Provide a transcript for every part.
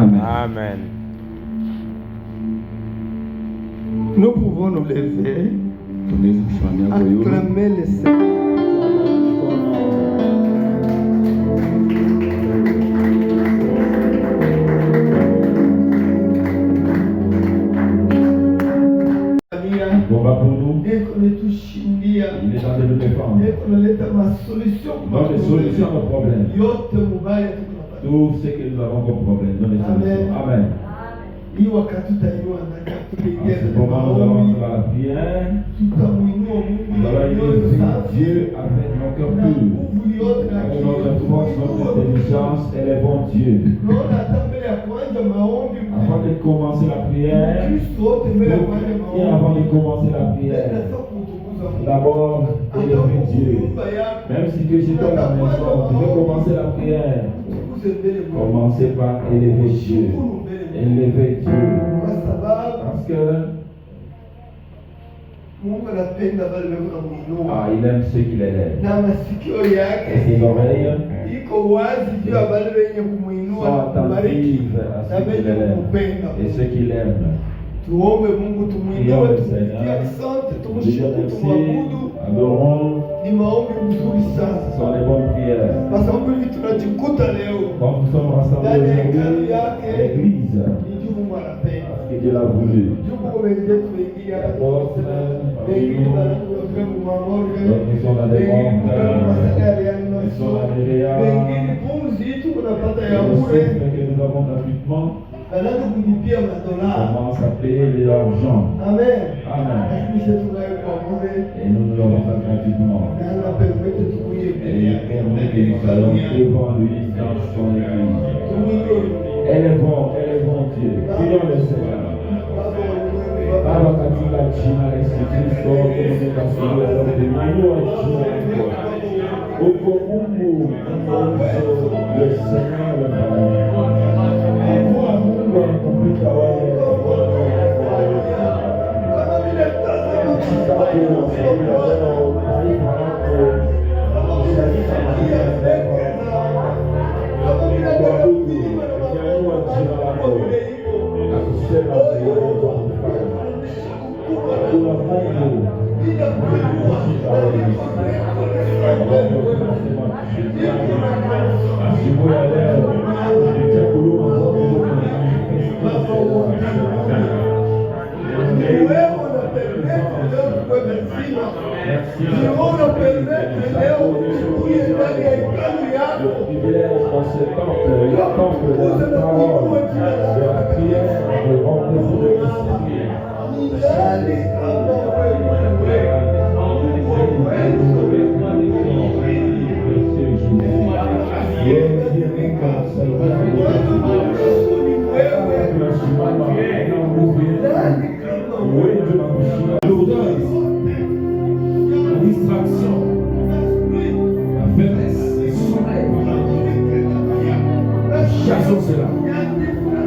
Amen. Amen. Nous pouvons nous lever, acclamer le Seigneur. Combat pour nous. Il est en train de nous défendre. Donne des solutions à nos problèmes. Tout ce que nous avons comme problème, donne des solutions. Amen. En ce moment, nous allons faire la prière. Nous allons élever Dieu avec nos cœurs purs. Avec notre force, notre intelligence, élevons Dieu. Avant de commencer la prière, et avant de commencer la prière, d'abord élever Dieu. Même si que j'étais à la maison, je vais commencer la prière. Commencez par élever Dieu. Élever Dieu. Parce que il aime ceux qui l'élèvent. Et ses oreilles sont attentives à ceux qui l'élèvent et ceux qui l'aiment. Prions le Seigneur. Disons merci. Adorons. Ce sont les bonnes prières. Quand nous sommes rassemblés aujourd'hui à l'église, parce que Dieu l'a voulu. L'apôtre, nous sommes dans des mondes, nous sommes dans des réels. Et le que nous avons gratuitement, commence à payer l'argent. Amen. Amen. Et nous l'avons fait gratuitement. Et il permet que nous soyons devant lui dans son église. Élevons Dieu. Prions le Seigneur. Baba katika jina la Yesu Kristo, tunasema uko Mungu, le Seigneur le Père. Mungu anakupita wewe.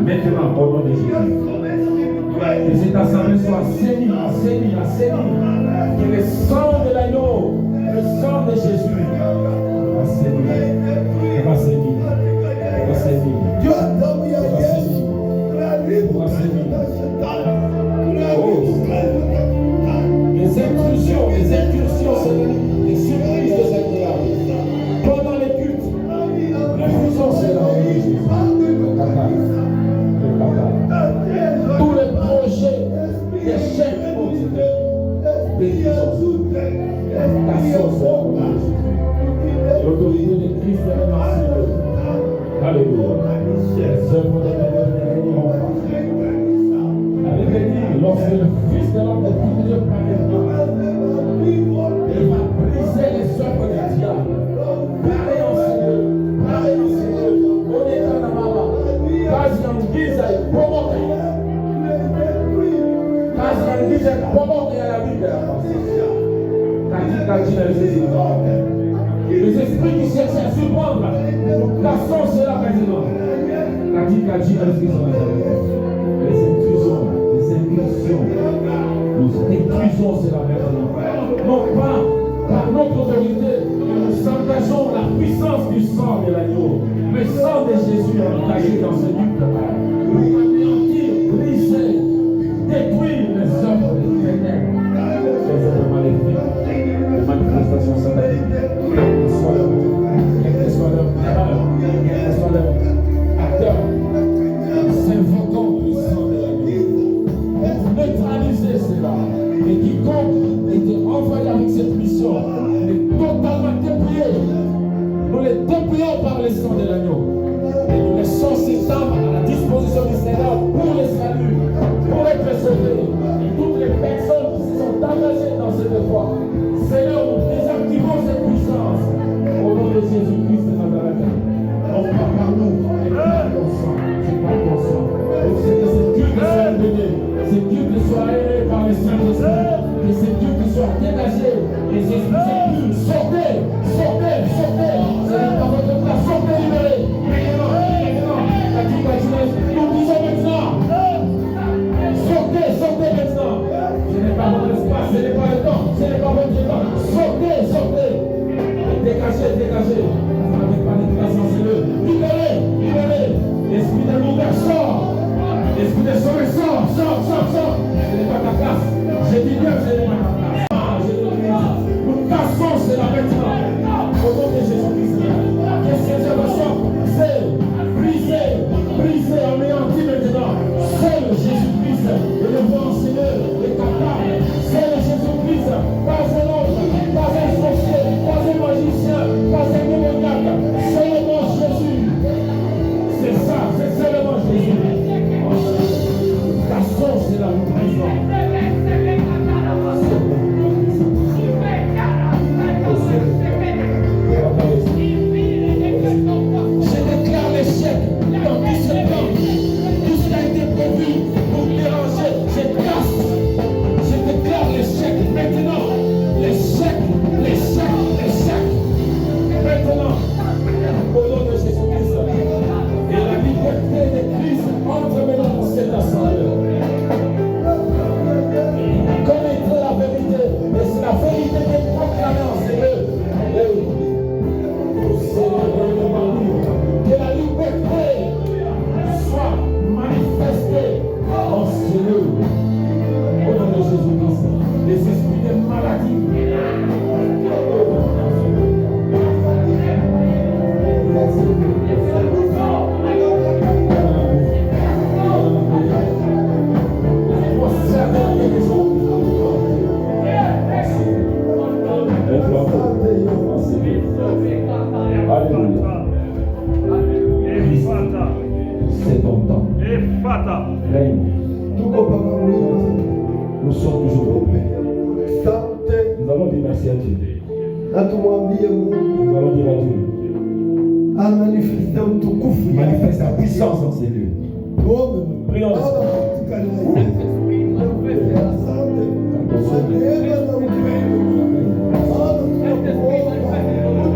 Maintenant, au nom de Jésus, que cette assemblée soit assainie. Que le sang de l'agneau, le sang de Jésus, va assainir. Les incursions, les surprises désagréables pendant les cultes, la puissance est là. Tous les projets d'échec ta sauce, l'autorité de Christ est remerciée. Alléluia. Les œuvres de l'Éternel. Avec dit, lorsque le Fils de l'homme est divisé par les bras, il va briser les œuvres du diable. Parlez en Seigneur. On est dans la maman. Quasi en guise à pomoter. Quasi en guise à pomoter à la vie de la pensée. Les esprits qui cherchent à surprendre, nous cassons cela maintenant. Les intrusions, nous détruisons cela maintenant. Non pas par notre autorité, nous engageons la puissance du sang de l'agneau. Le sang de Jésus est engagé dans ce lutte pour anéantir, briser, détruire les œuvres des ténèbres, les œuvres maléfiques, les manifestations sataniques, quelle que soit leur erreur, quelle que soit leur acteur, s'invoquant le sang de l'agneau pour neutraliser cela. Et quiconque était envoyé avec cette mission est totalement dépouillé. Nous les dépouillons par le sang de l'agneau. Et nous laissons ces armes à la disposition du Seigneur pour les saluts, pour être sauvés. Et toutes les personnes qui se sont engagées dans cette voie, Seigneur, nous désactivons cette puissance. Au nom de Jésus-Christ de Nazareth. Non pas par nous, mais par ton sang. C'est par ton sang. Donc c'est que ce culte soit donné, ce culte soit aéré par le Saint-Esprit, que ce culte soit dégagé. Les esprits, sortez, sortez, sortez. Ce n'est pas votre place, sortez libérés. Maintenant, la Tibatineuse, nous disons maintenant. Sortez, sortez maintenant. Ce n'est pas votre espace, ce n'est pas le temps, ce n'est pas votre temps. Sortez, sortez. Dégagez, dégagez. Vous n'avez pas de place en cellule. Libérez, libérez. L'esprit de l'ouvert sort. L'esprit de sauver sort, sort, sort, sort. Ce n'est pas ta place. J'ai dit bien, ce n'est pas ta place. Nous cassons cela maintenant. Au nom de Jésus-Christ. Que ces œuvres soient brisées, brisées, anéanties maintenant. Seul Jésus-Christ est le bon Seigneur, est capable. Seul Jésus-Christ, pas un autre, pas un sorcier, pas un magicien, pas un démoniaque. Seulement Jésus. C'est ça, c'est seulement Jésus. Cassons cela, nous brisons. Je déclare l'échec dans tout ce plan, tout ce qui a été prévu pour déranger, je casse, je déclare l'échec maintenant, l'échec, l'échec, l'échec, maintenant, au nom de Jésus-Christ, et la liberté de Christ entre maintenant dans cette assemblée. Connaître la vérité, mais c'est la vérité qui est proclamée en ces lieux. Que la liberté soit manifestée en ce lieu. Au nom de Jésus-Christ, les esprits de maladie. C'est ton temps. Règne. Nous sommes toujours nous allons dire merci à Dieu. Nous allons dire à Dieu. Manifeste ta puissance dans ces lieux. Prions.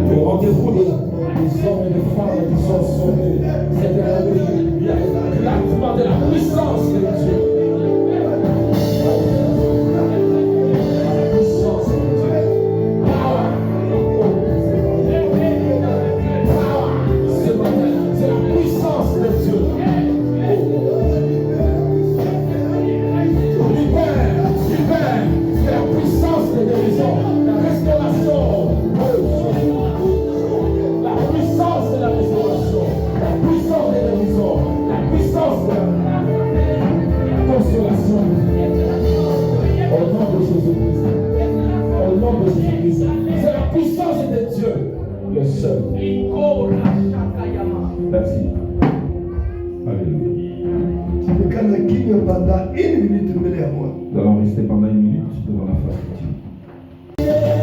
Le rendez-vous des hommes et des femmes qui sont sauvés, c'est l'activement de la puissance de Dieu. La puissance de Dieu. Power. Ce matin, c'est la puissance de Dieu. Libère, libère, c'est la puissance de guérison, la restauration. La puissance de la restauration, la puissance de la guérison, la puissance de la consolation. Au nom de Jésus-Christ. Au nom de Jésus-Christ. C'est la puissance de Dieu, le seul. Merci. Alléluia. Nous allons rester pendant 1 minute devant la face de Dieu. Yeah.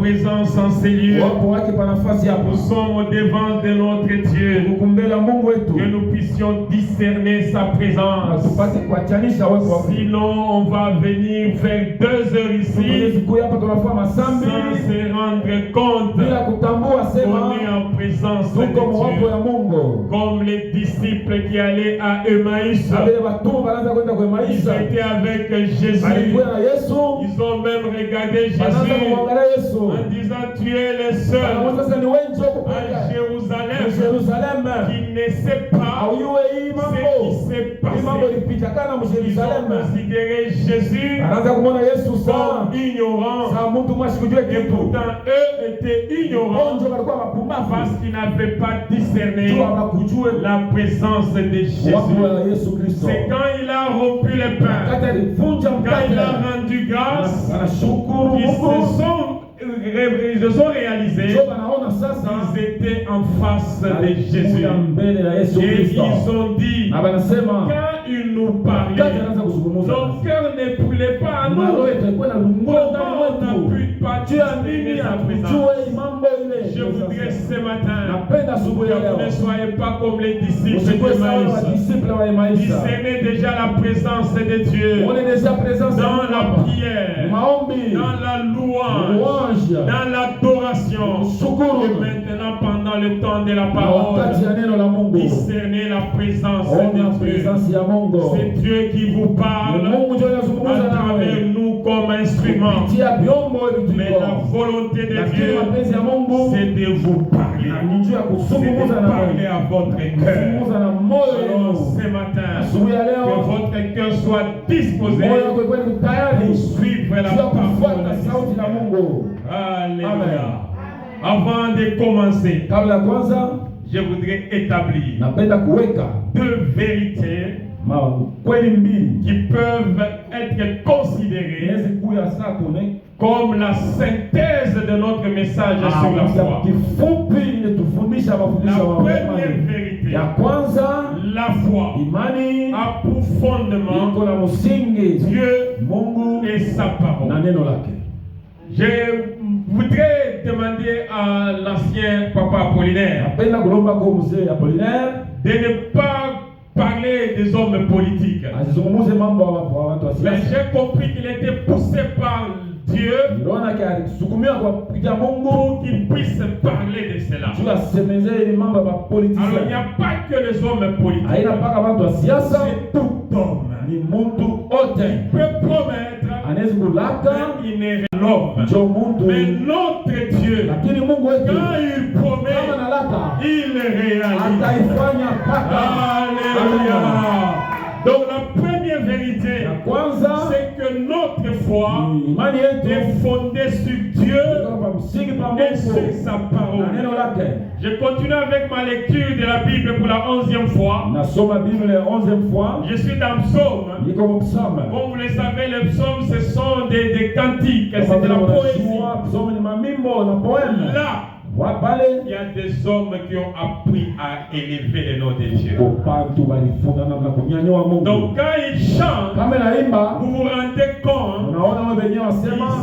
présence en ces lieux. Nous sommes devant de notre Dieu. Que nous puissions discerner sa présence. Sinon, on va venir faire 2 heures ici sans se rendre compte qu'on est en présence de Dieu. Comme les disciples qui allaient à Emmaüs. Ils étaient avec Jésus. Ils ont même regardé Jésus en disant: tu es le seul à Jérusalem qui ne sait pas ce qui s'est passé. Ils ont considéré Jésus comme ignorant. Et pourtant eux étaient ignorants parce qu'ils n'avaient pas discerné la présence de Jésus. C'est quand il a rompu le pain, quand il a rendu grâce, ils se sont réalisés qu'ils étaient en face de Jésus. Et ils ont dit, quand il nous parlait, nos cœurs ne brûlaient pas à nous. Comment on n'a pu pas discerner sa présence? Je voudrais ce matin que vous ne soyez pas comme les disciples de Maïs. Discernez déjà la présence de Dieu dans la prière, dans la louange, dans l'adoration. Et maintenant, pendant le temps de la parole, discernez la présence de Dieu. C'est Dieu qui vous parle à travers nous comme instrument. Mais la volonté de Dieu, c'est de vous parler. C'est de parler à votre cœur. Alors ce matin, que votre cœur soit disposé pour suivre la parole de Dieu. Alléluia. Avant de commencer, je voudrais établir 2 vérités qui peuvent être considérées comme la synthèse de notre message sur la foi. La première vérité, la foi a pour fondement Dieu et sa parole. Je voudrais demander à l'ancien papa Apollinaire de ne pas parler des hommes politiques. Mais j'ai compris qu'il était poussé par Dieu pour qu'il puisse parler de cela. Alors il n'y a pas que les hommes politiques. C'est tout homme. Il peut promettre, mais il n'est l'homme. Mais notre Dieu, quand il promet, il réalise. Alléluia. Donc la première vérité, c'est que notre foi est fondée sur Dieu et sur sa parole. Je continue avec ma lecture de la Bible pour la 11e fois. Je suis dans le psaume. Comme vous le savez, les psaumes, ce sont des cantiques, c'est de la poésie. Là, il y a des hommes qui ont appris à élever le nom de Dieu. Donc quand ils chantent, vous vous rendez compte, ils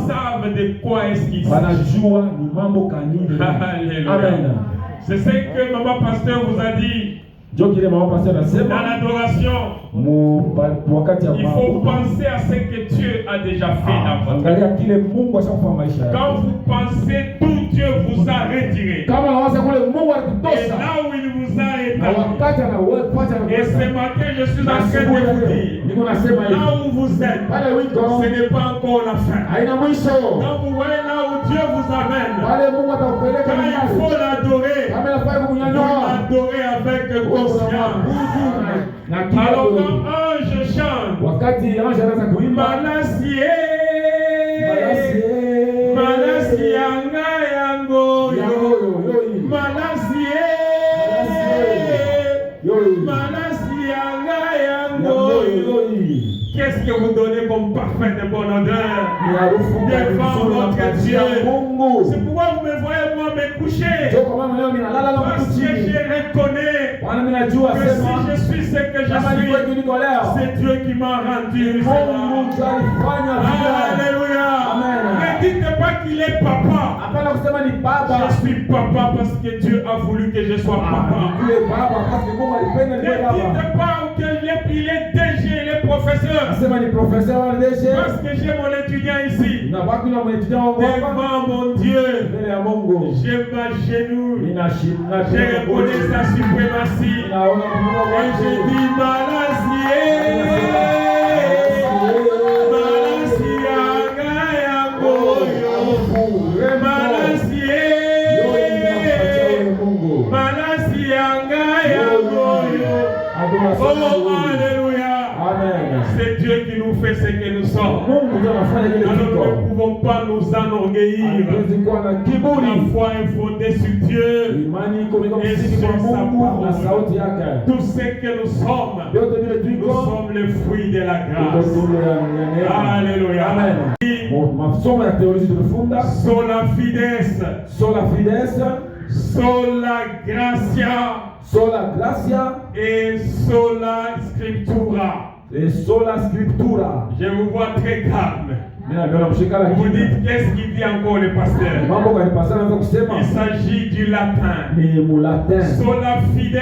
savent de quoi est-ce qu'ils s'agit. Alléluia. C'est ce que maman pasteur vous a dit. Dans l'adoration, il faut penser à ce que Dieu a déjà fait dans votre vie. Quand vous pensez, tout Dieu vous a retiré. Et là où il vous a établi. Et ce matin, je suis en train de vous dire, là où vous êtes, ce n'est pas encore la fin. Quand vous voyez là où Dieu vous amène, quand il faut l'adorer, vous l'adorez avec conscience. Alors quand ange chante, Malasie, Malasie anga yango yo, Malasie, Malasie anga yango yo. Qu'est-ce que vous donnez comme parfum de bonne odeur devant votre Dieu? C'est pourquoi vous me voyez moi me coucher. Parce que je reconnais que si je suis ce que que je suis, c'est Dieu qui m'a rendu cela. Alléluia. Ne dites pas qu'il est papa. Je suis papa parce que Dieu a voulu que je sois papa. Ne dites pas qu'il est DG, il est professeur. Parce que j'ai mon étudiant ici. Devant mon Dieu, je m'agenouille. Je reconnais sa suprématie. Et je dis Malasie. Oh, alléluia. Amen. C'est Dieu qui nous fait ce que nous sommes. Alors nous ne pouvons pas nous enorgueillir. La foi est fondée sur Dieu et sur sa parole. Tout ce que nous sommes les fruits de la grâce. Alléluia. Amen. Sola fides. Sola gratia. Sola gracia et sola scriptura. Je vous vois très calme. Vous dites qu'est-ce qu'il dit encore le pasteur? Il s'agit du latin. Sola fides.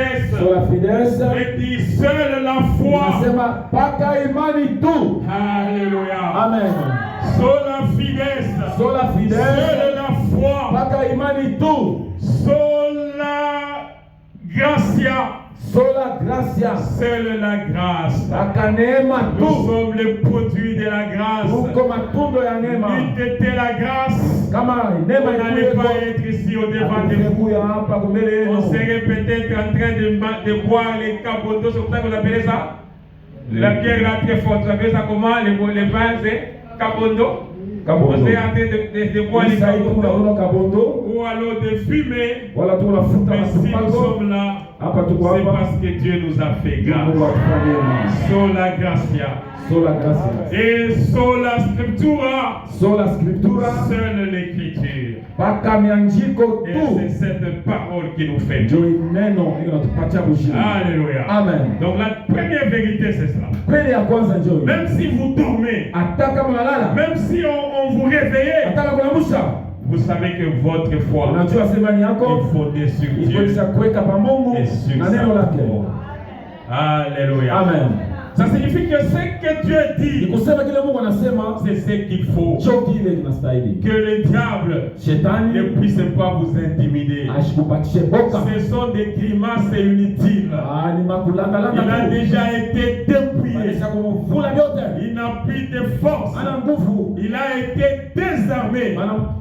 Et dit seule la foi. Alléluia. Amen. Sola fides. Seule la foi. Sola gracia. Seule la grâce. Nous sommes les produits de la grâce. N'eût été la grâce, on n'allait pas être ici au devant de vous. On serait peut-être en train de boire les cabotos. C'est comme ça qu'on appelait ça. La bière là très forte. Vous appelez ça comment? Les vins, c'est cabondo. On est en train de boire les cabotos. Ou alors de fumer. Mais si nous sommes là, c'est parce que Dieu nous a fait grâce. Sola gracia. Et sola scriptura. Seule l'écriture. Et c'est cette parole qui nous fait. Alléluia. Amen. Donc la première vérité c'est cela. Même si vous dormez, même si on vous réveille, vous savez que votre foi est fondée sur Dieu et sur sa parole. Alléluia. Amen. Ça signifie que ce que Dieu dit, c'est ce qu'il faut. Que le diable ne puisse pas vous intimider. Ce sont des grimaces inutiles. Il a déjà été dépouillé. Il n'a plus de force. Il a été désarmé.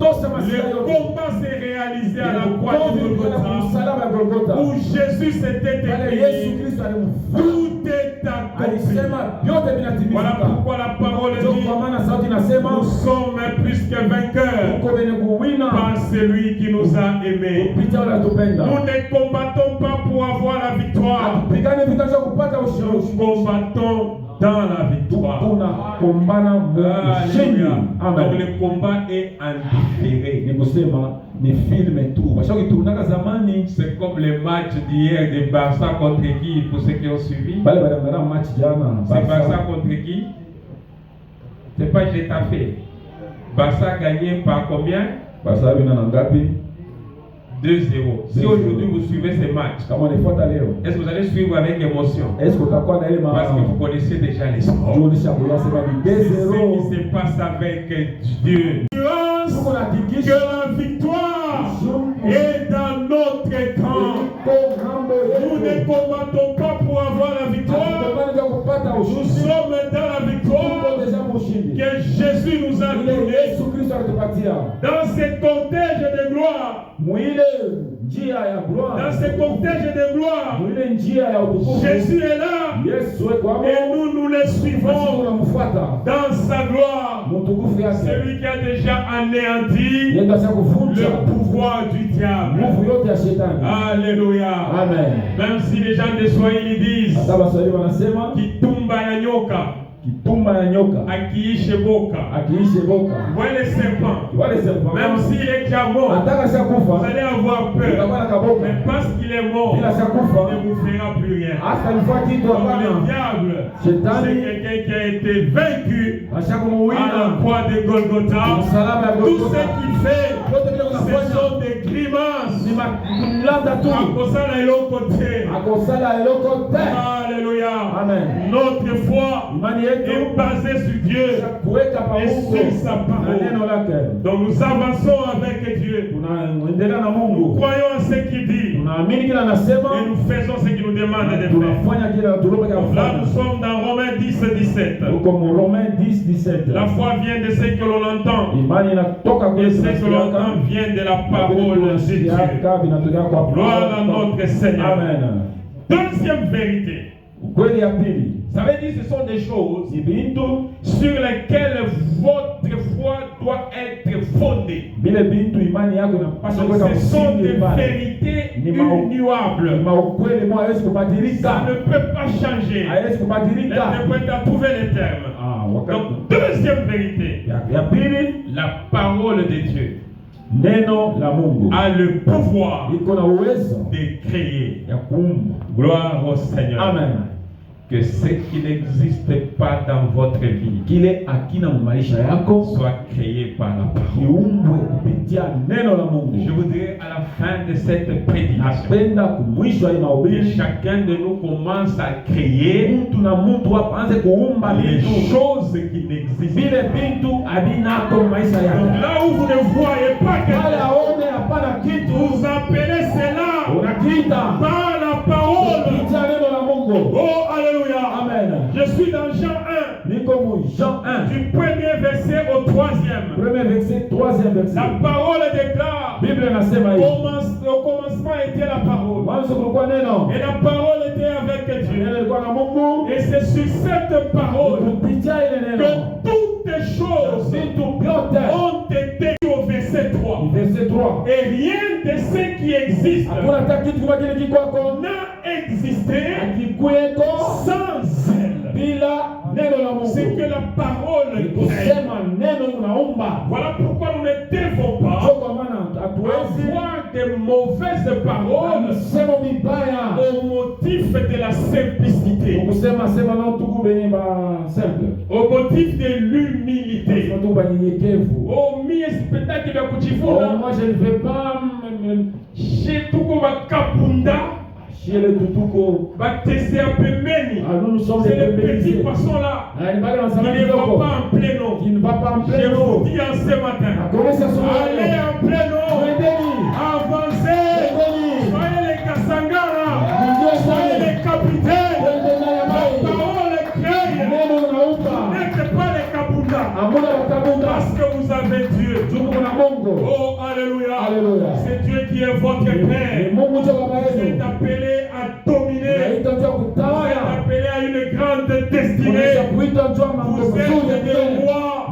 Le combat s'est réalisé à la croix de Golgotha, où Jésus s'était écrié. Tout est accompli. Voilà pourquoi la parole dit: nous sommes plus que vainqueurs par celui qui nous a aimés. Nous ne combattons pas pour avoir la victoire. Nous combattons dans la victoire. Alléluia. Donc le combat est indifféré. C'est comme le match d'hier de Barça contre qui, pour ceux qui ont suivi. C'est Barça contre qui? C'est pas Getafe. Barça a gagné par combien? 2-0. Si aujourd'hui vous suivez ces matchs, est-ce que vous allez suivre avec émotion? Parce que vous connaissez déjà les sports. C'est ce qui se passe avec Dieu. Que la victoire est dans notre camp. Nous ne combattons pas pour avoir la victoire. Nous sommes dans la victoire que Jésus nous a donnée. Dans ce cortège de gloire, Jésus est là et nous le suivons dans sa gloire. Celui qui a déjà anéanti le pouvoir du diable. Alléluia. Amen. Même si les gens de Swahili disent Kitumba ya nyoka, akiishe boka. Voyez les serpents. Même s'il est déjà mort, vous allez avoir peur. Mais parce qu'il est mort, il ne vous fera plus rien. Donc le diable, c'est quelqu'un qui a été vaincu à la croix de Golgotha. Tout ce qu'il fait, ce sont des grimaces. Alléluia. Amen. Notre foi est basée sur Dieu et sur sa parole. Donc nous avançons avec Dieu. Nous croyons à ce qu'il dit. Et nous faisons ce qu'il nous demande de faire. Là nous sommes dans Romains 10-17. La foi vient de ce que l'on entend. Et ce que l'on entend vient de la parole de Dieu. Gloire à notre Seigneur. Amen. Deuxième vérité. Ça veut dire que ce sont des choses sur lesquelles votre foi doit être fondée. Ce sont des vérités immuables. Ça ne peut pas changer. L'interprète a trouvé les termes. Donc, deuxième vérité, la parole de Dieu a le pouvoir de créer. Gloire au Seigneur. Amen. Que ce qui n'existe pas dans votre vie soit créé par la parole. Je voudrais à la fin de cette prédication que chacun de nous commence à créer les choses qui n'existent pas. Donc là où vous ne voyez pas quelque chose, vous appelez cela par la parole. Oh, alléluia. Amen. Je suis dans Jean 1. Du premier verset au troisième. La parole déclare. Au commencement était la parole. Et la parole était avec Dieu. Et c'est sur cette parole que toutes les choses ont été au verset 3. Et rien de ce qui existe n'a existé sans elle. C'est que la parole crée. Voilà pourquoi nous ne devons pas avoir de mauvaises paroles au motif de la simplicité, au motif de l'humilité. Moi je ne vais pas chez Kabunda. Nous sommes c'est le petit poisson là qui ne va pas en plein eau. Je vous dis en ce matin, allez en plein eau, avancez, soyez les Kassangara, soyez les capitaines. La parole crée, n'êtes pas les Kabunda, parce que vous avez Dieu. Oh, alléluia. C'est Dieu qui est votre Père. Vous êtes appelé à dominer. Vous êtes appelé à une grande destinée. Vous êtes des rois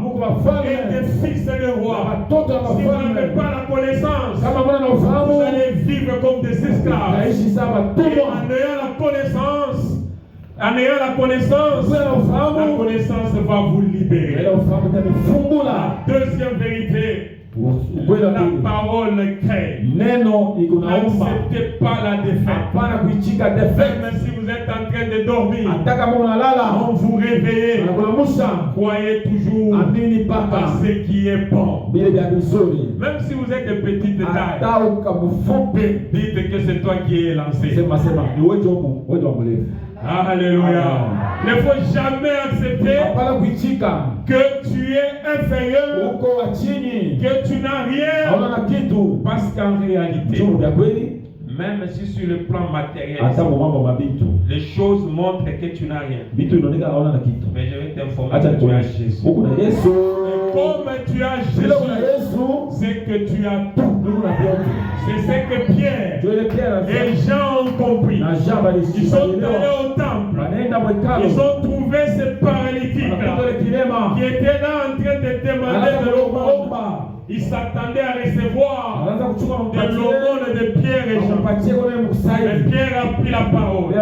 et des fils de rois. Si vous n'avez pas la connaissance, vous allez vivre comme des esclaves. Et en ayant la connaissance va vous libérer. La deuxième vérité, la parole crée. N'acceptez pas la défaite. Même si vous êtes en train de dormir, on vous réveille. Croyez toujours à ce qui est bon. Même si vous êtes de petite taille, dites que c'est toi qui es lancé. Alléluia. Il ne faut jamais accepter que tu es inférieur, que tu n'as rien, parce qu'en réalité, même si sur le plan matériel, les choses montrent que tu n'as rien. Mais je vais t'informer que tu as Jésus. Et comme tu as Jésus, c'est que tu as tout. C'est ce que Pierre et Jean ont compris. Ils sont allés au temple. Ils ont trouvé ce paralytique qui était là en train de demander de l'eau. Ils s'attendaient à recevoir de l'aumône de Pierre et Jean. Mais Pierre a pris la parole.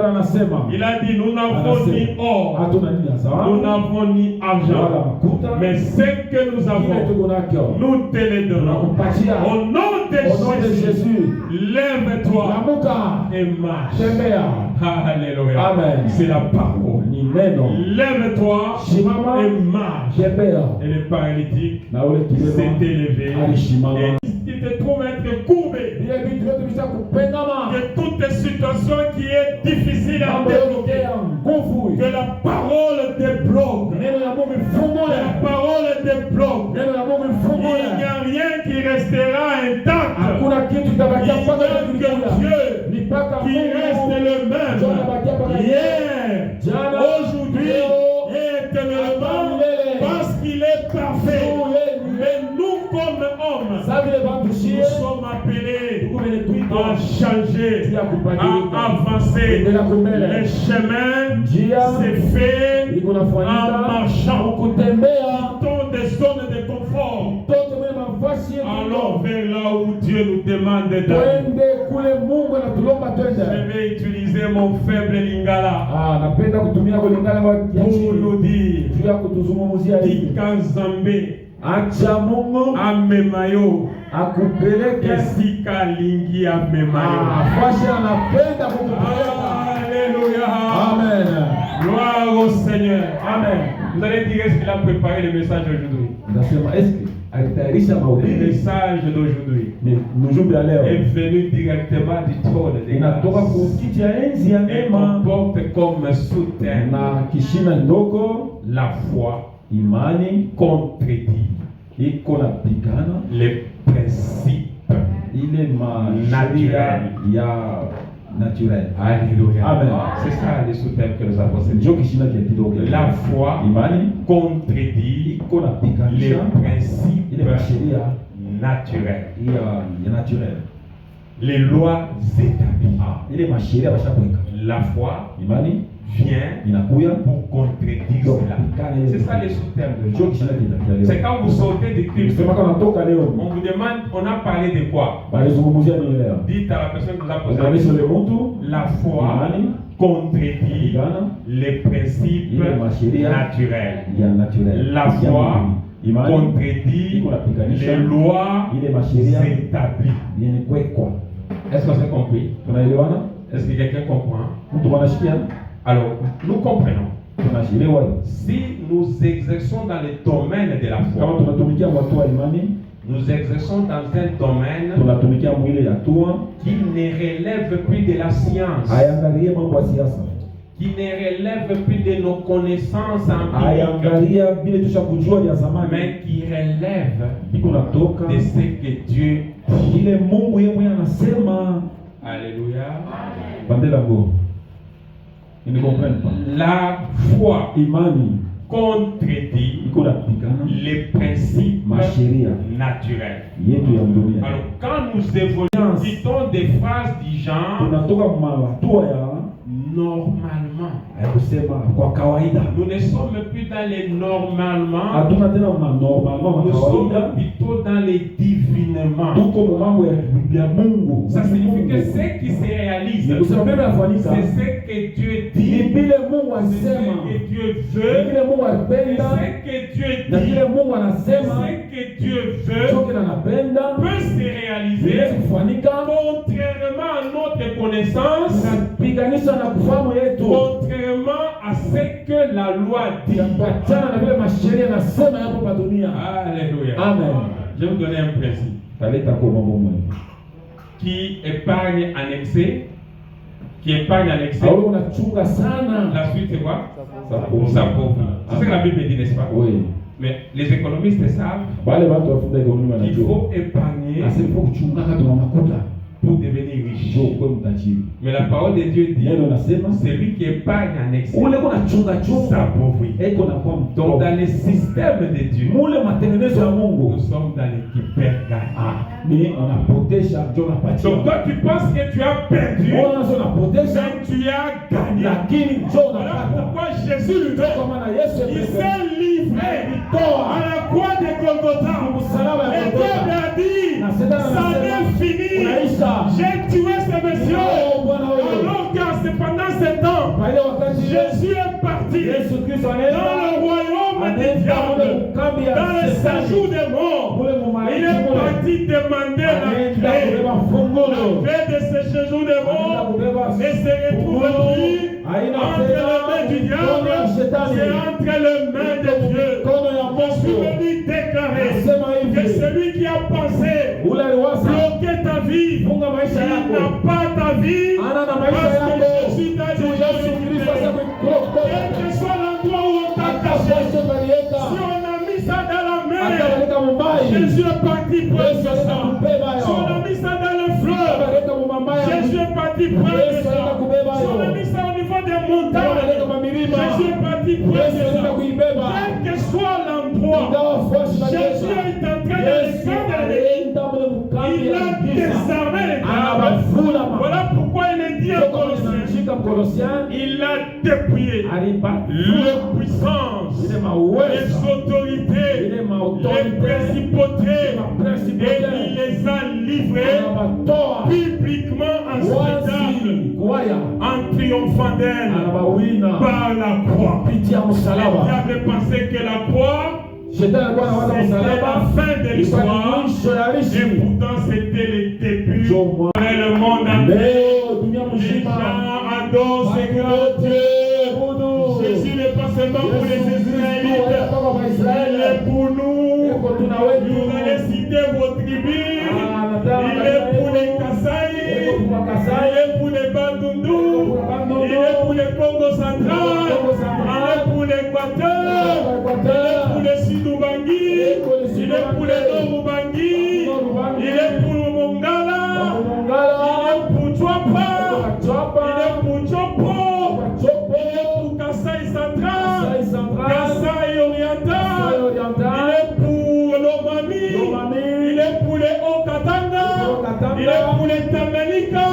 Il a dit, nous n'avons ni or, nous n'avons ni argent, mais ce que nous avons, nous te les donnons. Au nom de Jésus, lève-toi et marche. Alléluia. Amen. C'est la parole. Lève-toi et marche. Et le paralytique s'est élevé. Il te trouve être courbé. Que toute situation qui est difficile à débloquer, que la parole débloque. La parole débloque. Il n'y a rien qui restera intact. Il n'y a que Dieu qui reste le même. Hier, aujourd'hui et éternellement, parce qu'il est parfait. Mais nous, comme hommes, nous sommes appelés à changer, à avancer. Le chemin s'est fait en marchant. Quittons des zones de confort. Alors vers là où Dieu nous demande d'aller. Je vais utiliser mon faible lingala pour nous dire Tikanzambe amemayo esika lingi amemayo. Alléluia. Amen. Gloire au Seigneur. Amen. Vous allez dire est-ce qu'il a préparé le message aujourd'hui? Le message d'aujourd'hui est venu directement du trône de grâce et comporte comme sous-thème la foi, contredit les principes naturels. Alléluia. Amen. C'est ça le sous-thème que nous avons. La foi contredit les principes naturels. Les lois établies. La foi vient pour contredire cela. C'est ça le sous-thème de Dieu. C'est quand vous sortez de Christ, on vous demande, on a parlé de quoi? Dites à la personne qui vous a posé la question. La foi contredit les principes naturels. La foi contredit les lois établies. Est-ce qu'on s'est compris? Est-ce que quelqu'un comprend? Alors, nous comprenons. Si nous exerçons dans le domaine de la foi, nous exerçons dans un domaine qui ne relève plus de la science, qui ne relève plus de nos connaissances empiriques, mais qui relève de ce que Dieu dit. Alléluia. Ils ne comprennent pas. La foi contredit les principes naturels. Alors, quand nous évoluons, citons des phrases du genre normalement. Nous ne sommes plus dans les normalement. Nous sommes plutôt dans les divinement. Ça signifie que ce qui se réalise, c'est ce que Dieu dit, c'est ce que Dieu veut, c'est ce que Dieu dit, c'est ce que Dieu veut, peut se réaliser contrairement à notre connaissance, contrairement à ce que la loi dit. Alléluia. Amen. Je vais vous donner un principe. Qui épargne en excès, la suite c'est quoi? S'appauvrit. C'est ce que la Bible dit, n'est-ce pas? Oui. Mais les économistes savent qu'il faut épargner pour devenir riche. Mais la parole de Dieu dit, celui qui épargne en excès s'appauvrit. Donc dans le système de Dieu, nous sommes dans l'équipe gagnée. Donc toi tu penses que tu as perdu, mais tu as gagné. Voilà pourquoi Jésus lui-même, il s'est livré à la croix de Golgotha. Et Dieu a dit, ça n'est fini. J'ai tué ce monsieur. Alors qu'à ce Jésus est parti dans le royaume des diables, dans le séjour des morts. Il est parti demander la clé de ce séjour des morts et se retrouve pris entre les mains du diable et entre les mains de Dieu. Je suis venu déclarer que celui qui a pensé bloquer ta vie, il n'a pas ta vie parce que Jésus t'a déjà libéré. Quel que soit l'endroit où on t'a caché, si on a mis ça dans la mer, Jésus est parti prendre ça. Si on a mis ça dans le fleuve, Jésus est parti prendre ça. Si on a mis ça au niveau des montagnes, Jésus est parti prendre ça. Quel que soit l'endroit, Jésus est en train de les condamner. Il a désarmé les diables. Voilà pourquoi il est dit en Colossiens, il a dépouillé les puissances, les autorités, les principautés, et il les a livrés publiquement en spectacle, en triomphant d'elle par la croix. Le diable pensait que la croix c'était la fin de l'histoire et pourtant c'était le début de le monde entier. Les gens adorent ce grand Dieu. Jésus n'est pas seulement pour les Israélites, il est pour nous. Vous allez citer vos tribus. Il est pour les Kasaï, il est pour les Bandundu, il est pour les Congo central, il est pour l'Équateur, il est pour les Sud-Ubangi, il est pour les Nord-Ubangi, il est pour le Mongala, il est pour Chouapa, il est pour Chopo, il est pour Kasaï central, Kasaï oriental, il est pour l'Omami, il est pour les Haut-Katanga, il est pour les Tanganyika,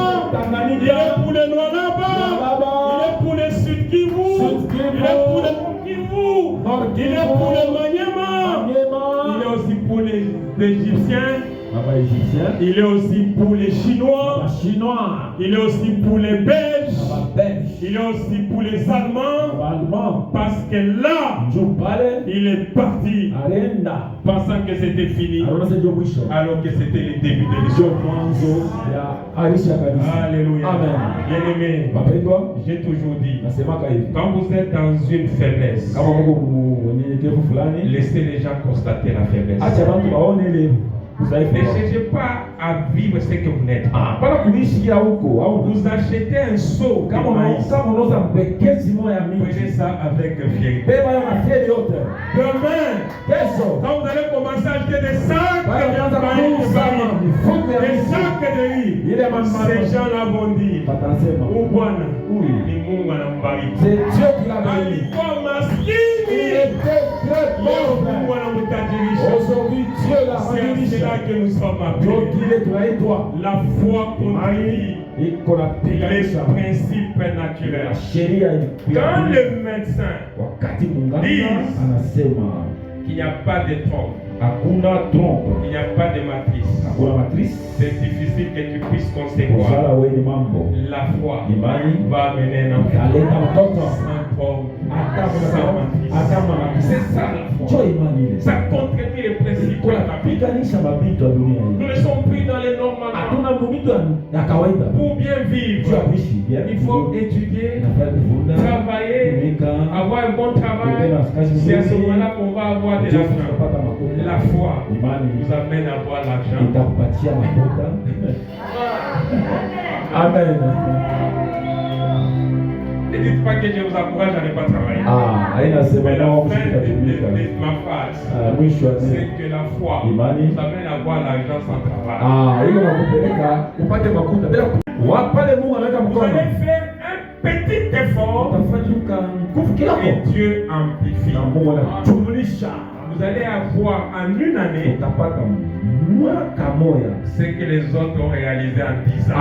il est pour les Noiraba, il est pour les Sud-Kivu, il est pour les Nord-Kivu, il est pour les Maniema, il est aussi pour les Égyptiens, il est aussi pour les Chinois, il est aussi pour les Belges, il est aussi pour les Allemands, parce que là, il est parti pensant que c'était fini, alors que c'était le début de l'histoire. Alléluia. Bien-aimé, j'ai toujours dit, quand vous êtes dans une faiblesse, laissez les gens constater la faiblesse. Ne cherchez pas à vivre ce que vous n'êtes pas. Vous achetez un seau de maïs. Prenez ça avec fierté. Demain, quand vous allez commencer à acheter des sacs de maïs, des sacs de riz, ces gens-là vont dire, c'est Dieu qui l'a béni. Aujourd'hui, Dieu l'a béni. C'est là que nous sommes appelés. La foi continue les principes naturels. Quand les médecins disent qu'il n'y a pas de trompe, il n'y a pas de matrice, c'est difficile que tu puisses concevoir. La foi va amener un enfant sans trompe, sans matrice. C'est ça la foi. Ça contredit les principes de la vie. Nous ne sommes plus dans les normes. Pour bien vivre, il faut étudier, travailler, avoir un bon travail. C'est à ce moment-là qu'on va avoir de l'argent. La foi nous amène à avoir l'argent. Amen. Ne dites pas que je vous encourage à ne pas travailler. Mais la fin de ma phase, c'est que la foi nous amène à avoir l'argent sans travail. Vous allez faire un petit effort et Dieu amplifie. Vous allez avoir en une année ce que les autres ont réalisé en 10 ans.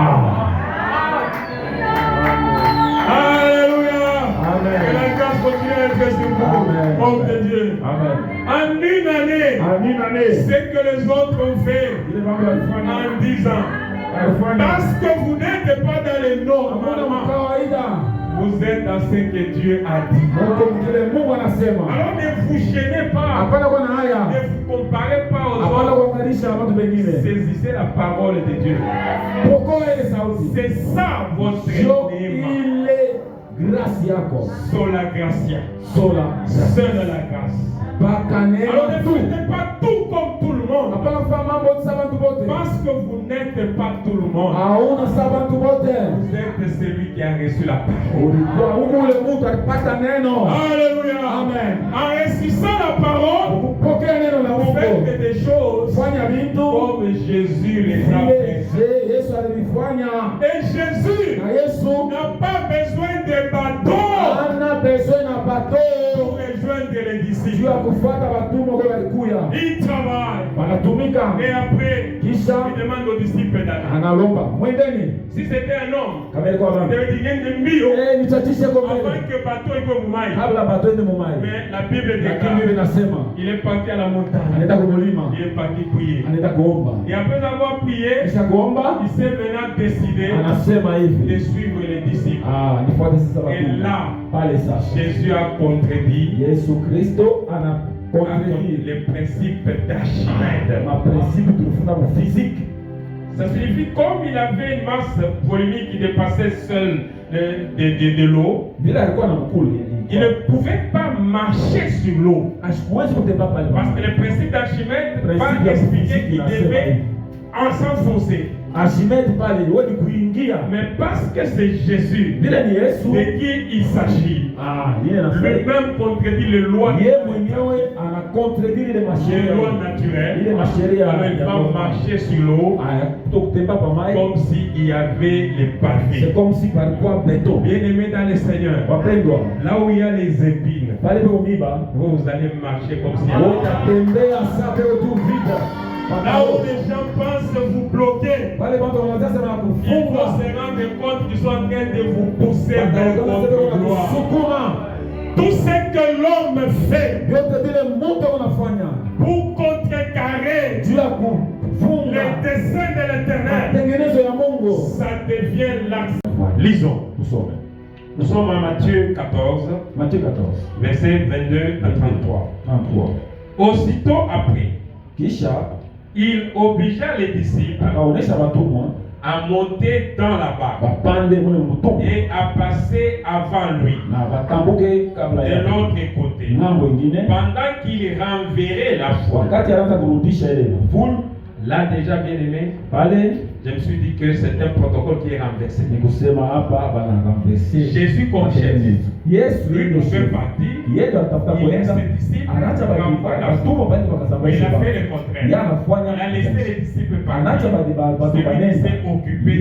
Alléluia. Amen. Que la grâce continue à être sur vous, homme de Dieu. En une année, ce que les autres ont fait en 10 ans. Parce que vous n'êtes pas dans les normes, vous êtes dans ce que Dieu a dit. Alors ne vous gênez pas. Ne vous comparez pas aux autres. Saisissez la parole de Dieu. C'est ça votre énigme. Sola gracia. Seule la grâce. Alors ne faites pas tout comme tout le monde. Parce que vous n'êtes pas tout le monde. Vous êtes celui qui a reçu la parole. Alléluia. Amen. En récissant la parole, vous faites des choses comme Jésus les a fait. Et Jésus n'a pas besoin de bateau pour rejoindre les disciples. Il travaille. Et après, il demande aux disciples d'aller. Si c'était un homme, il devait dire avant que bateau il peut mourir. Mais la Bible déclare il est parti à la montagne. Il est parti prier. Et après avoir prié, il s'est maintenant décidé de suivre les disciples. Et là, Jésus a contredit les principes d'Archimède. Ça signifie comme il avait une masse volumique qui dépassait seule de l'eau, il ne pouvait pas marcher sur l'eau. Parce que le principe d'Archimède va expliquer qu'il devait s'enfoncer. Mais parce que c'est Jésus de qui il s'agit, lui-même contredit les lois naturelles. Alors il va marcher sur l'eau comme s'il y avait les pavés. Bien-aimé dans le Seigneur, là où il y a les épines, vous allez marcher comme s'il y avait. Là où les gens pensent vous bloquer, il faut se rendre compte qu'ils sont en train de vous pousser vers votre gloire. Tout ce que l'homme fait pour contrecarrer les desseins de l'Éternel, ça devient l'axe. Lisons. Nous sommes à Matthieu 14, versets 22 à 33. Aussitôt après, il obligea les disciples à monter dans la barque et à passer avant lui de l'autre côté pendant qu'il renverrait la foule. Là déjà bien aimé, je me suis dit que c'est un protocole qui est renversé. Jésus comme chef, lui nous fait partir, il laisse les disciples, il a fait le contraire. Il a laissé les disciples partir. C'est lui qui s'est occupé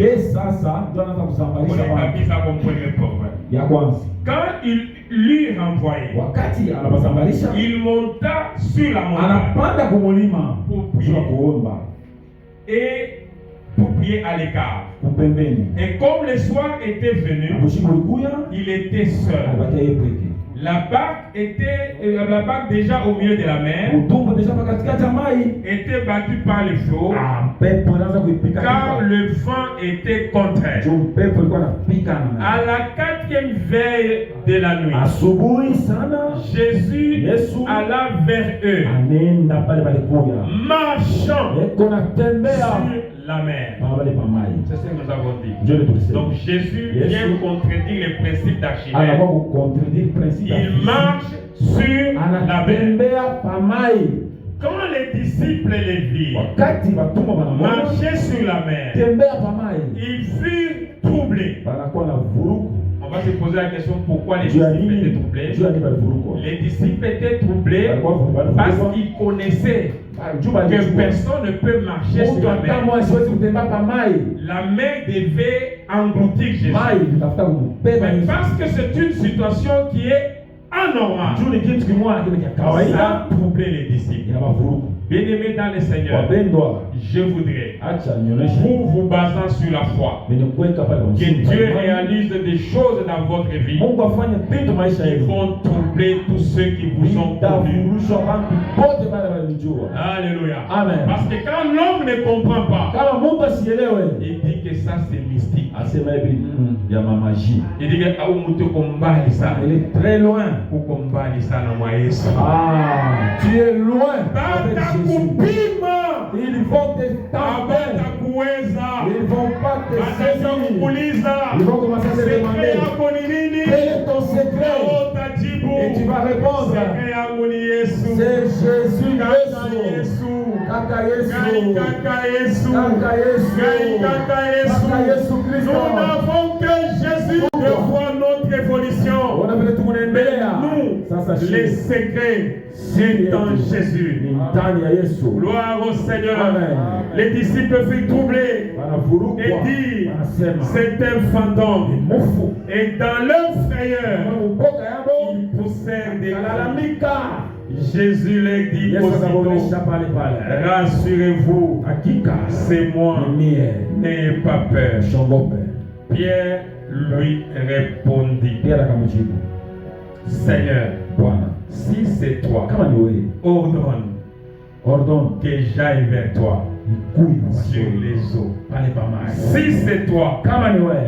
pour établir ça comme premier problème. Quand il lui renvoyait, il monta sur la montagne pour prier. Et pour prier à l'écart. Et comme le soir était venu, il était seul. La barque déjà au milieu de la mer était battue par les flots car le vent était contraire. À la 4e veille de la nuit, Jésus alla vers eux, marchant sur la mer. C'est ce que nous avons dit. Donc Jésus vient contredire les principes d'Archimède. Il marche sur la mer. Quand les disciples les virent marcher sur la mer, ils furent troublés. On va se poser la question pourquoi les disciples étaient troublés. Les disciples étaient troublés parce qu'ils connaissaient que personne ne peut marcher sur la mer. La mer devait engloutir Jésus. Mais parce que c'est une situation qui est anormale, ça a troublé les disciples. Bien-aimés dans le Seigneur, je voudrais, vous basant sur la foi, que Dieu réalise des choses dans votre vie qui vont troubler tous ceux qui vous ont connus. Alléluia. Amen. Parce que quand l'homme ne comprend pas, il dit que ça c'est mystique. Il y a ma magie. Il dit que ça. Il est très loin. Ah, tu es loin. Avec Jésus. Ils vont te taper. Ils vont pas te saisir. Ils vont commencer à te demander quel est ton secret. Et tu vas répondre, c'est Jésus Yesu. Kaka Yesu. Nous n'avons que Jésus de voir notre évolution. Nous, les secrets, c'est en Jésus. Gloire au Seigneur. Amen. Les disciples furent troublés et dirent, c'est un fantôme. Et dans leur frayeur, ils poussèrent des cris. Jésus leur dit aussitôt, rassurez-vous, c'est moi, n'ayez pas peur. Pierre lui répondit, Seigneur, si c'est toi, ordonne que j'aille vers toi sur les eaux. Si c'est toi,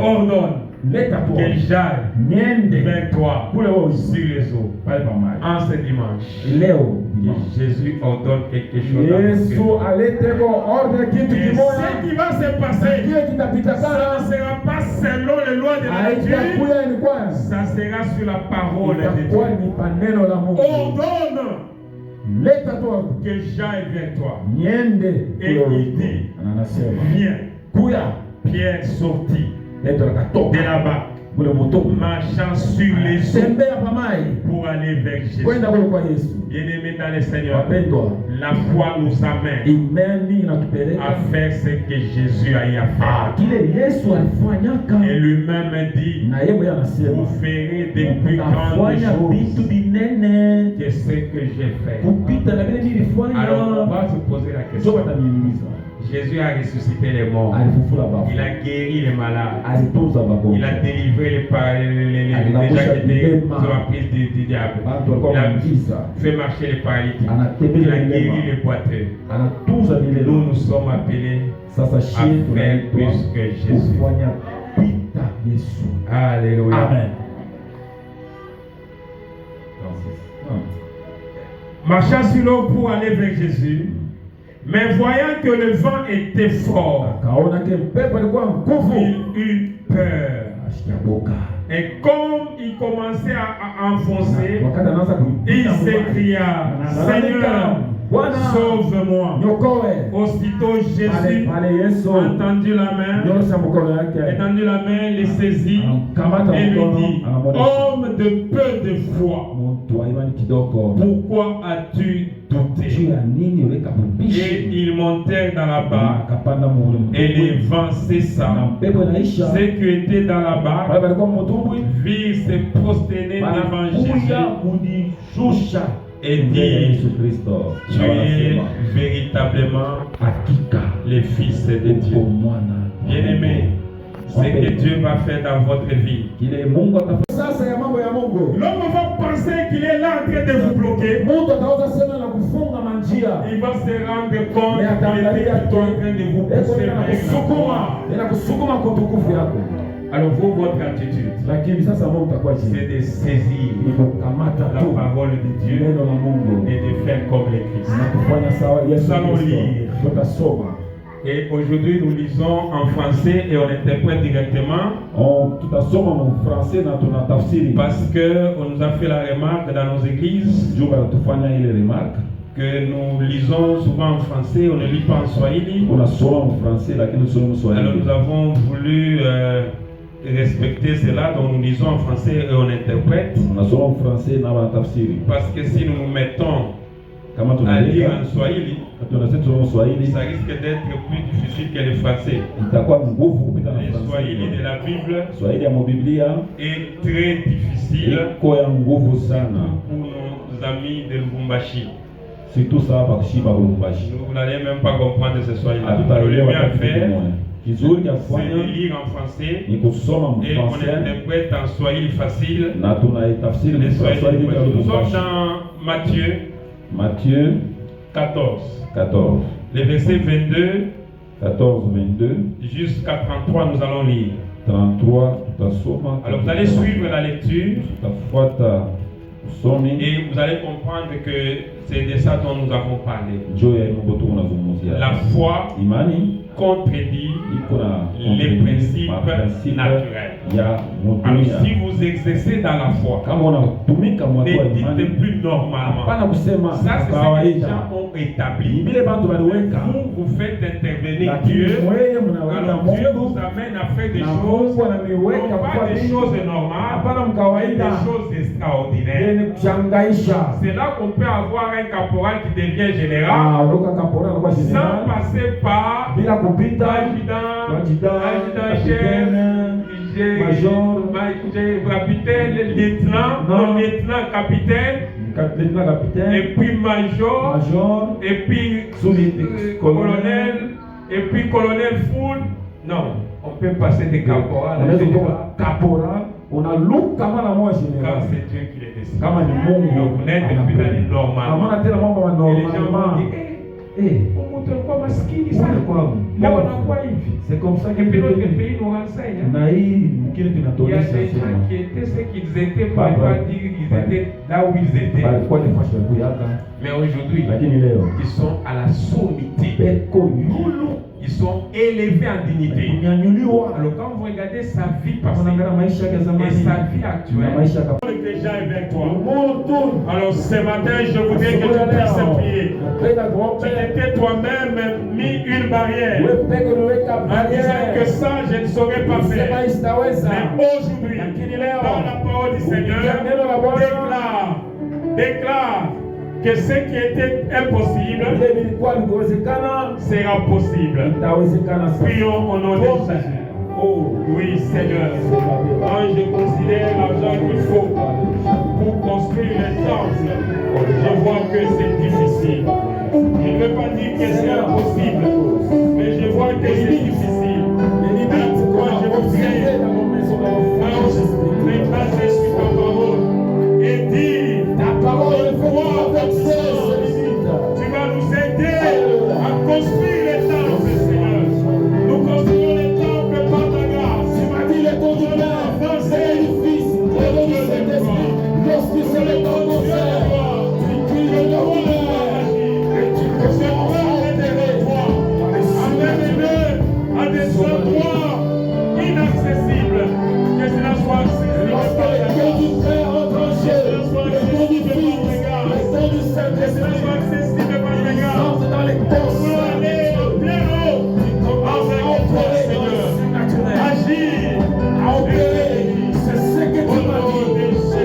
ordonne que j'aille vers toi sur les eaux. En ce dimanche, Jésus ordonne quelque chose. Et ce qui va se passer, ça ne sera pas selon les lois de la nature, ça sera sur la parole de Dieu. Ordonne que j'aille vers toi. Et il dit, viens. Pierre sortit de là-bas, marchant sur les eaux pour aller vers Jésus. Bien-aimé dans le Seigneur, la foi nous amène à faire ce que Jésus a eu à faire. Et lui-même dit, vous ferez des plus grandes choses que ce que j'ai fait. Alors on va se poser la question. Jésus a ressuscité les morts. Il a guéri les malades. Il a délivré les gens qui étaient sous la prise du diable. Il a fait marcher les paralytiques. Il a guéri les boiteux. Nous sommes appelés à faire plus que Jésus. Alléluia. Amen. Marchant sur l'eau pour aller vers Jésus, mais voyant que le vent était fort, il eut peur. Et comme il commençait à enfoncer, il s'écria, Seigneur, sauve-moi. Aussitôt Jésus entendu la main, les saisit et lui dit, homme de peu de foi, pourquoi as-tu douté? Et ils montèrent dans la barque et les vents cessa. Ceux qui étaient dans la barque virent se prosterner devant Jésus et dire, tu es véritablement le Fils de Dieu. Bien-aimé, ce que Dieu va faire dans votre vie, l'homme va penser qu'il est là en train de vous bloquer. Il va se rendre compte qu'il est en train de vous pousser vers la. Alors vous, votre attitude, c'est de saisir la parole de Dieu et de faire comme les Christ. Nous allons lire. Et aujourd'hui, nous lisons en français et on interprète directement. Parce qu'on nous a fait la remarque dans nos églises que nous lisons souvent en français, on ne lit pas en swahili. Alors nous avons voulu respecter cela, donc nous lisons en français et on interprète. Parce que si nous nous mettons à lire en swahili, ça risque d'être plus difficile que le français. Le swahili de la Bible est très difficile pour nos amis de Lubumbashi. Vous n'allez même pas comprendre ce swahili. Le mieux à faire, c'est de lire en français et on interprète en swahili facile. Nous sommes dans Matthieu 14. Le verset 22 14, 22. Jusqu'à 33, nous allons lire. 33, tutasoma. Alors vous allez suivre la lecture. Tutafuata usomi. Et vous allez comprendre que c'est de ça dont nous avons parlé. La foi imani contredit les principes naturels. Alors si vous exercez dans la foi, ne dites plus normalement. Ça c'est ce que les gens ont établi. Vous faites intervenir Dieu. Alors Dieu vous amène à faire des choses, non pas des choses normales, mais des choses extraordinaires. C'est là qu'on peut avoir un caporal qui devient général sans passer par adjudant chef, capitaine, lieutenant, capitaine, et puis major, et puis colonel, et puis colonel full. Non, on peut passer des caporales. On a l'eau comme la moi général. Car c'est Dieu qui les décide. Comme un monde. Donc vous n'êtes plus dans les normalement. Et les gens vont dire, on montre quoi masquine ça? C'est comme ça que notre pays nous renseigne. Il y a des gens qui étaient ce qu'ils étaient pour ne pas dire qu'ils étaient là où ils étaient. Mais aujourd'hui, ils sont à la sommité. Ils sont élevés en dignité. Alors quand vous regardez sa vie passée et sa vie actuelle, on est déjà avec toi. Alors ce matin, je voudrais que tu puisses prier. Tu étais toi-même mis une barrière en disant que ça, je ne saurais pas faire. Mais aujourd'hui, dans la parole du Seigneur, déclare que ce qui était impossible sera possible. Prions au nom de Jésus. Oh oui Seigneur, quand je considère l'argent qu'il faut pour construire les temples, je vois que c'est difficile. Je ne veux pas dire que c'est impossible, mais je vois que c'est difficile. Et pourquoi je vous prie, m'écraser sur ta parole et dire, ta parole tu vas nous aider à construire les temples, Seigneur. Nous construisons les temples par ta grâce. Tu m'as dit les conducteurs, c'est l'édifice, lorsque c'est le temps de faire, tu cries le nom de et tu peux se prendre derrière toi, amène-le à des endroits inaccessibles, que cela soit accessible. Lorsque les conducteurs ont tranché, les conductrices, du Saint-Esprit, dans les postes, pour aller bien haut, avec toi, Seigneur. Agir, à opérer, c'est ce que tu m'as dit.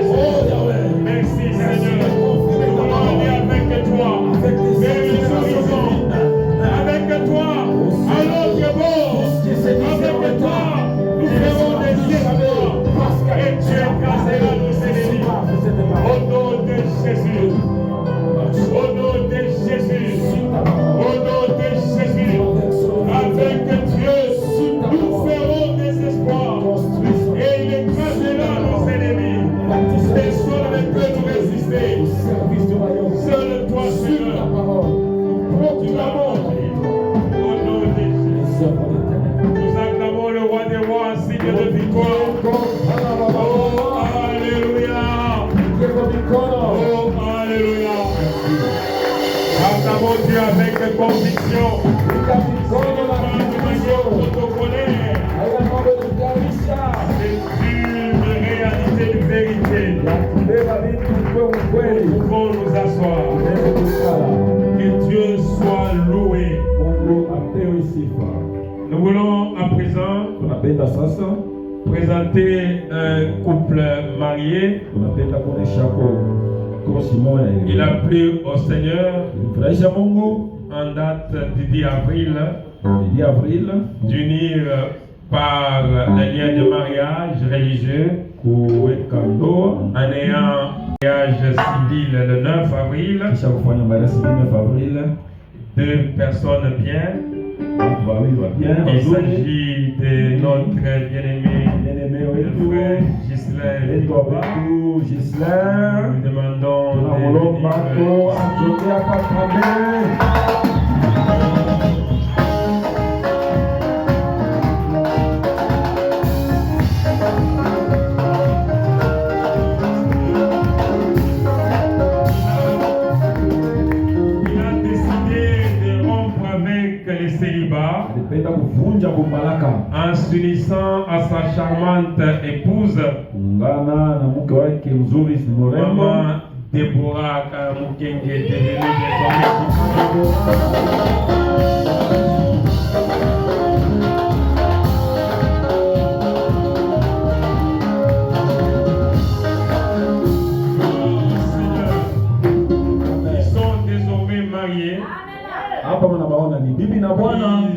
Oh Yahweh, merci Seigneur. Nous allons aller avec toi, vers les horizons, avec toi, à l'autre bord, avec toi, nous ferons des exploits, et tu écraseras nos ennemis. Au nom de Jésus. Au nom de Jésus, au nom de Jésus, avec Dieu, nous ferons des espoirs et il écrasera nos ennemis. Personne ne peut nous résister. Seul toi, Seigneur, nous proclamons au nom de Jésus. Nous acclamons le roi des rois en signe de victoire. Oh, alléluia. Oh, alléluia. Acclamons Dieu avec conviction. C'est une réalité, une vérité. Nous pouvons nous asseoir. Que Dieu soit loué. Nous voulons à présent présenter un couple marié. Il a plu au Seigneur en date du 10 avril d'unir par les liens de mariage religieux en ayant mariage civil le 9 avril. Deux personnes bien. Il s'agit de notre bien-aimé frère Ghislain. Nous demandons de s'unissant à sa charmante épouse, Maman Déborah Mukenge est devenue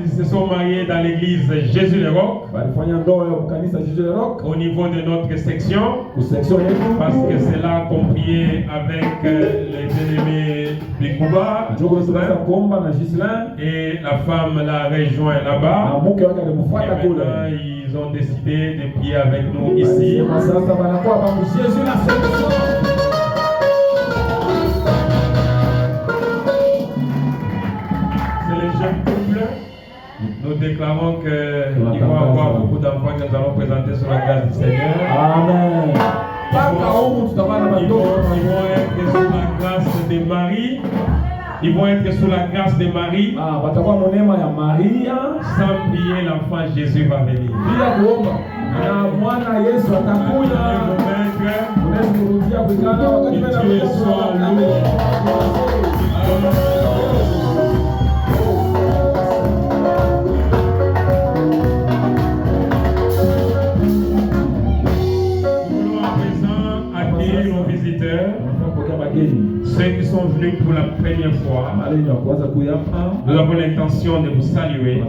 ils se sont mariés dans l'église Jésus le Roc au niveau de notre section parce que c'est là qu'on priait avec les ennemis de Cuba et la femme l'a rejoint là-bas et maintenant ils ont décidé de prier avec nous ici. Nous déclarons qu'il va y avoir beaucoup d'enfants que nous allons présenter sur la grâce du Seigneur. Amen. Ils vont être sous la grâce de Marie. Ils vont être sous la grâce de Marie. Sans prier, l'enfant Jésus va venir. Que Dieu soit loué. Ceux qui sont venus pour la première fois, nous avons l'intention de vous saluer.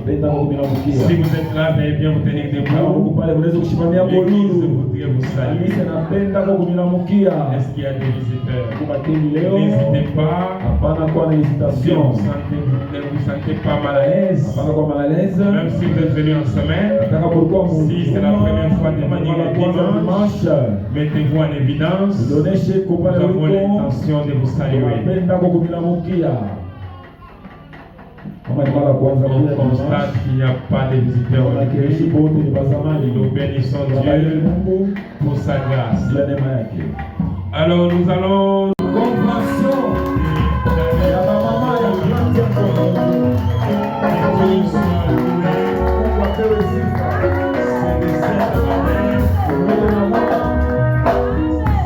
Si vous êtes là, veuillez bien vous tenir debout. L'église voudrait vous saluer. Est-ce qu'il y a des visiteurs? N'hésitez pas. Si vous ne vous sentez pas mal à l'aise, même si vous êtes venu en semaine, si c'est la première fois de manière dimanche, mettez-vous en évidence. Nous avons l'intention de vous saluer. On constate qu'il n'y a pas de visiteurs aujourd'hui. Nous bénissons Dieu pour sa grâce. Alors nous allons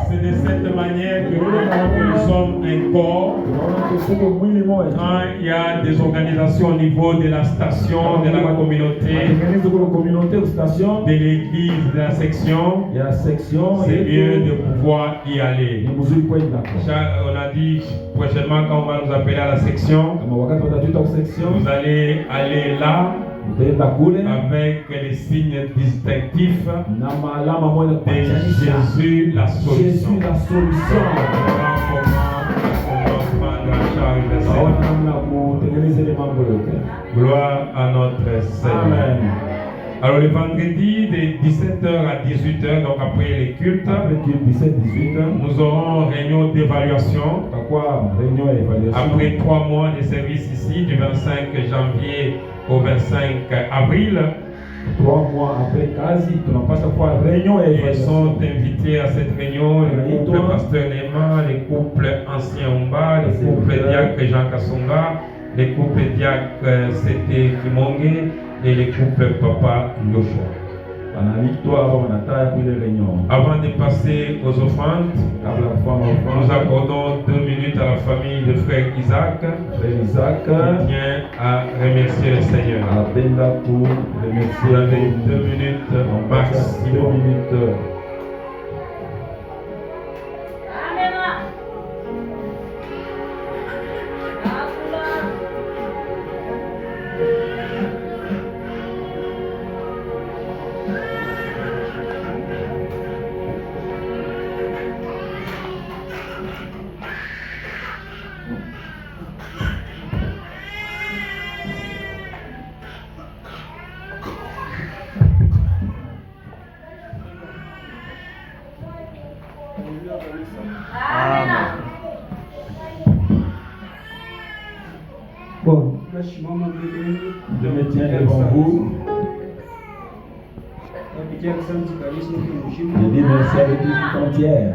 c'est de cette manière que nous sommes un corps. Quand il y a des organisations au niveau de la station, de la communauté, de l'église, de la section, c'est mieux de pouvoir y aller. On a dit prochainement quand on va nous appeler à la section, vous allez aller là avec les signes distinctifs de Jésus la solution. Gloire à notre Seigneur. Amen. Alors le vendredi de 17h à 18h, donc après les cultes, nous aurons réunion d'évaluation. Après 3 mois de service ici, du 25 janvier au 25 avril. 3 mois après, ils sont invités à cette réunion les couples Pasteur Nema, les couples Ancien Umba, les couples Diacre Jean Kassonga, les couples Diacre Sete Kimonge et les couples Papa Yoshua. Avant de passer aux offrandes, nous accordons 2 minutes à la famille de frère Isaac qui tient à remercier le Seigneur. Vous avez 2 minutes maximum. Bon, je me tiens devant vous. Je dis merci à l'église tout entière.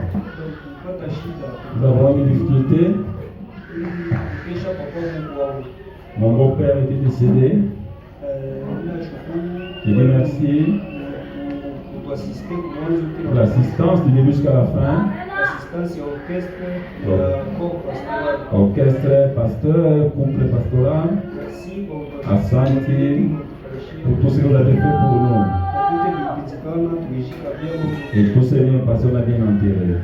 Nous avons une difficulté. Mon beau-père était décédé. Je dis merci pour l'assistance du début jusqu'à la fin. Orchestre, pasteur, couple pastoral. Asante pour tout ce que vous avez fait pour nous. Et tout ce bien passé, on a bien enterré.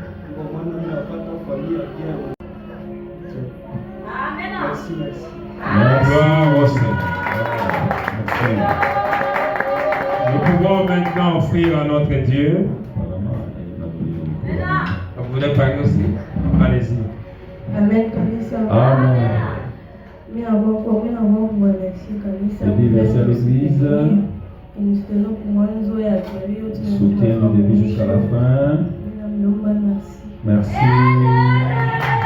Gloire au Seigneur. Nous pouvons maintenant offrir à notre Dieu. Vous voulez parler aussi? Allez-y. Amen. Amen. Je dis merci à l'Église. Soutien du début jusqu'à la fin. Merci.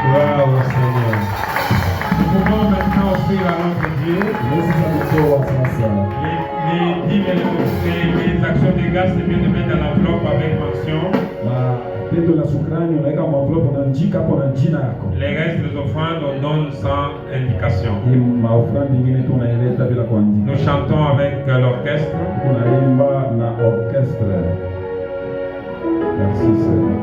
Gloire au Seigneur. Nous pouvons maintenant offrir à notre Dieu les actions de grâce, c'est bien de mettre dans l'enveloppe avec mention. Les restes des offrandes, on donne sans indication. Nous chantons avec l'orchestre. Merci Seigneur.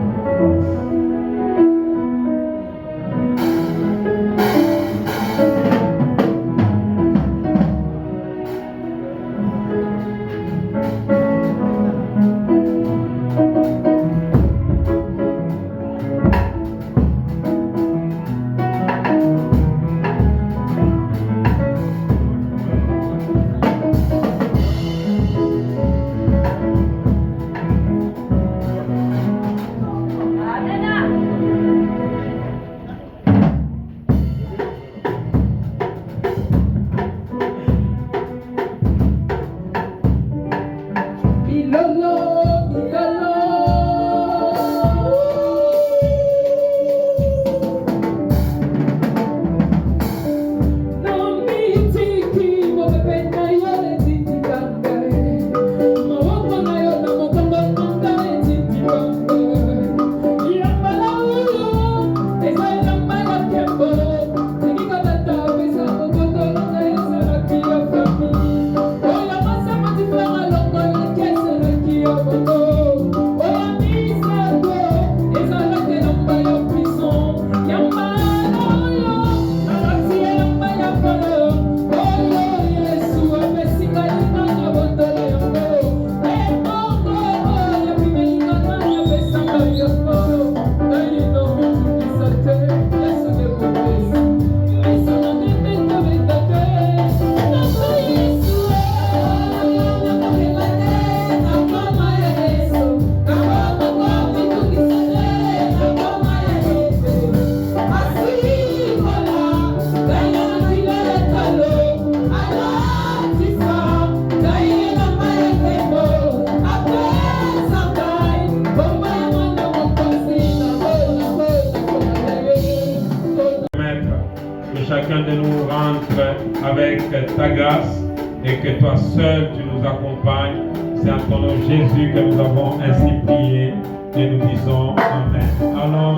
Chacun de nous rentre avec ta grâce et que toi seul tu nous accompagnes. C'est en ton nom Jésus que nous avons ainsi prié et nous disons Amen. Alors,